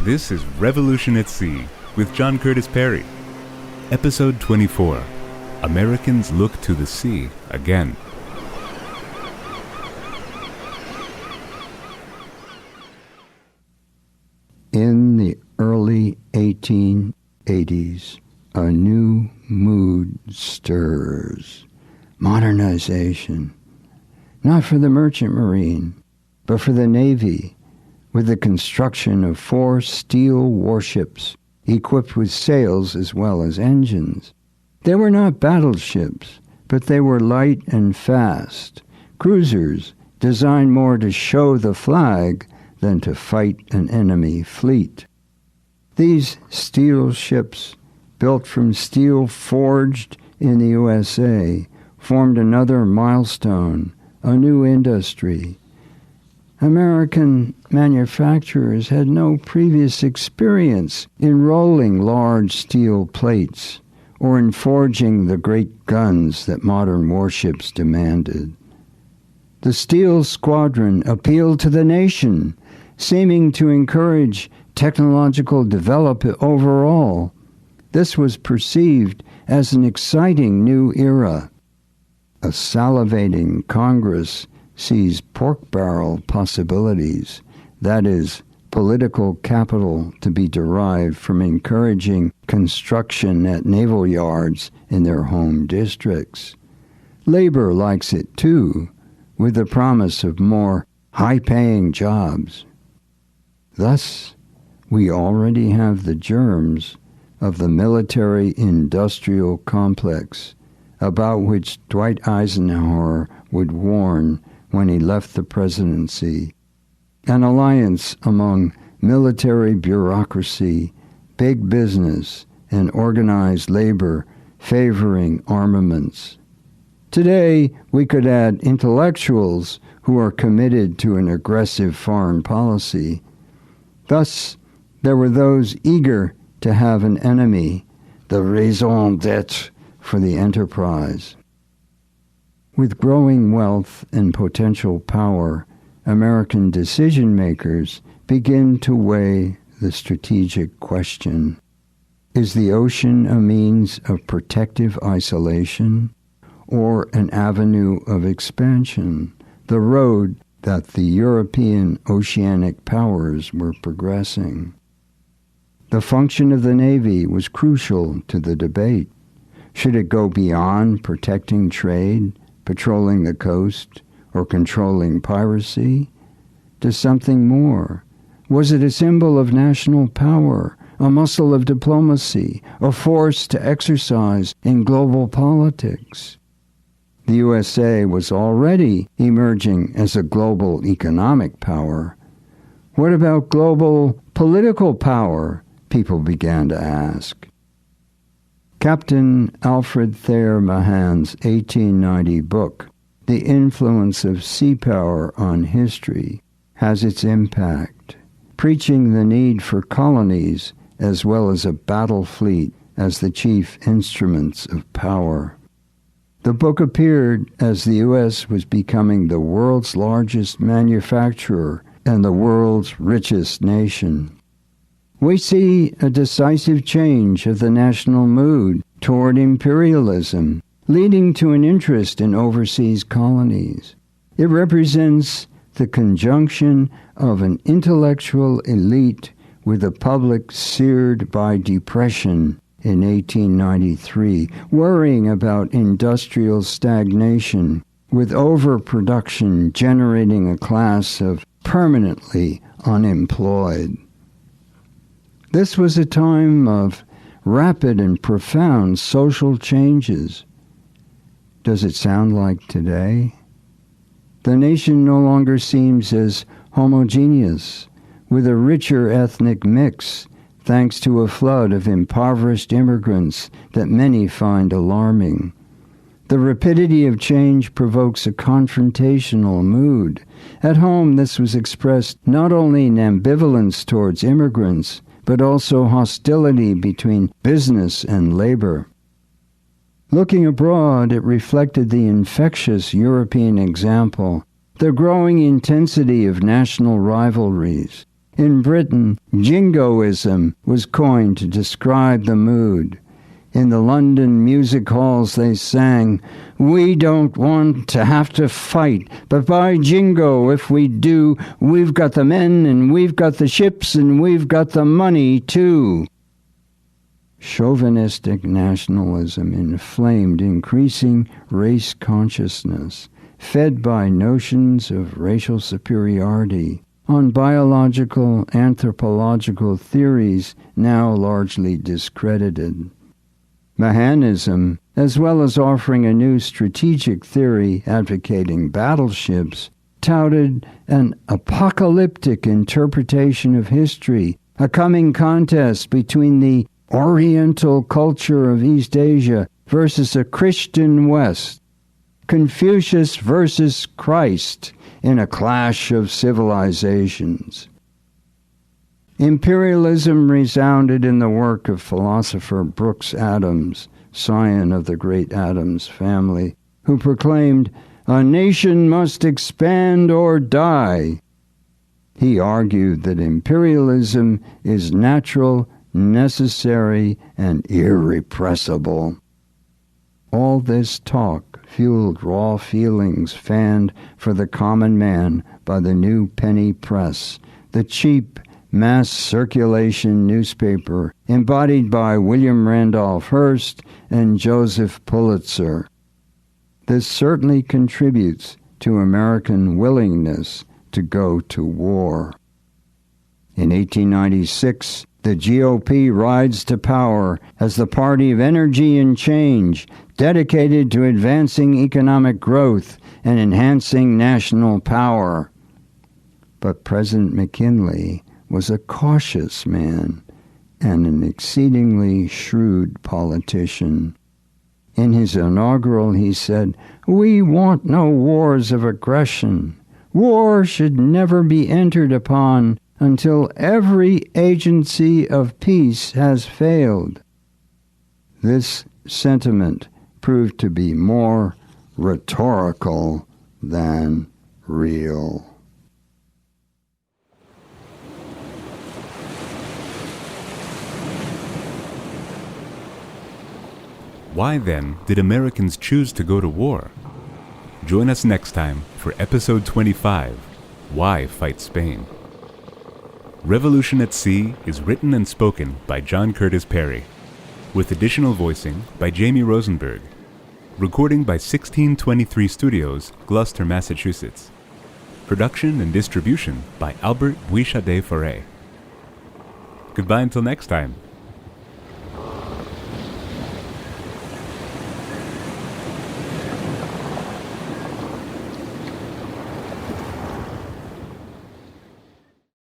This is Revolution at Sea with John Curtis Perry. Episode 24. Americans Look to the Sea Again. In the early 1880s, a new mood stirs. Modernization. Not for the merchant marine, but for the Navy, with the construction of 4 steel warships equipped with sails as well as engines. They were not battleships, but they were light and fast, cruisers designed more to show the flag than to fight an enemy fleet. These steel ships, built from steel forged in the USA, formed another milestone, a new industry. American manufacturers had no previous experience in rolling large steel plates or in forging the great guns that modern warships demanded. The Steel Squadron appealed to the nation, seeming to encourage technological development overall. This was perceived as an exciting new era. A salivating Congress sees pork barrel possibilities, that is, political capital to be derived from encouraging construction at naval yards in their home districts. Labor likes it too, with the promise of more high-paying jobs. Thus, we already have the germs of the military-industrial complex about which Dwight Eisenhower would warn when he left the presidency, an alliance among military bureaucracy, big business, and organized labor favoring armaments. Today, we could add intellectuals who are committed to an aggressive foreign policy. Thus, there were those eager to have an enemy, the raison d'être for the enterprise. With growing wealth and potential power, American decision-makers begin to weigh the strategic question. Is the ocean a means of protective isolation or an avenue of expansion, the road that the European oceanic powers were progressing? The function of the Navy was crucial to the debate. Should it go beyond protecting trade, patrolling the coast, or controlling piracy, to something more? Was it a symbol of national power, a muscle of diplomacy, a force to exercise in global politics? The USA was already emerging as a global economic power. What about global political power? People began to ask. Captain Alfred Thayer Mahan's 1890 book, The Influence of Sea Power on History, has its impact, preaching the need for colonies as well as a battle fleet as the chief instruments of power. The book appeared as the U.S. was becoming the world's largest manufacturer and the world's richest nation. We see a decisive change of the national mood toward imperialism, leading to an interest in overseas colonies. It represents the conjunction of an intellectual elite with a public seared by depression in 1893, worrying about industrial stagnation, with overproduction generating a class of permanently unemployed. This was a time of rapid and profound social changes. Does it sound like today? The nation no longer seems as homogeneous, with a richer ethnic mix, thanks to a flood of impoverished immigrants that many find alarming. The rapidity of change provokes a confrontational mood. At home, this was expressed not only in ambivalence towards immigrants, but also hostility between business and labor. Looking abroad, it reflected the infectious European example, the growing intensity of national rivalries, In Britain, jingoism was coined to describe the mood. In the London music halls they sang, "We don't want to have to fight, but by jingo, if we do, we've got the men and we've got the ships and we've got the money too." Chauvinistic nationalism inflamed increasing race consciousness, fed by notions of racial superiority on biological, anthropological theories now largely discredited. Mahanism, as well as offering a new strategic theory advocating battleships, touted an apocalyptic interpretation of history, a coming contest between the Oriental culture of East Asia versus a Christian West, Confucius versus Christ in a clash of civilizations. Imperialism resounded in the work of philosopher Brooks Adams, scion of the great Adams family, who proclaimed, "A nation must expand or die." He argued that imperialism is natural, necessary, and irrepressible. All this talk fueled raw feelings fanned for the common man by the new penny press, the cheap, mass circulation newspaper embodied by William Randolph Hearst and Joseph Pulitzer. This certainly contributes to American willingness to go to war. In 1896, the GOP rides to power as the party of energy and change, dedicated to advancing economic growth and enhancing national power. But President McKinley was a cautious man and an exceedingly shrewd politician. In his inaugural, he said, "We want no wars of aggression. War should never be entered upon until every agency of peace has failed." This sentiment proved to be more rhetorical than real. Why then did Americans choose to go to war? Join us next time for episode 25, Why Fight Spain? Revolution at Sea is written and spoken by John Curtis Perry, with additional voicing by Jamie Rosenberg. Recording by 1623 Studios, Gloucester, Massachusetts. Production and distribution by Albert Bouichadet-Forêt. Goodbye until next time.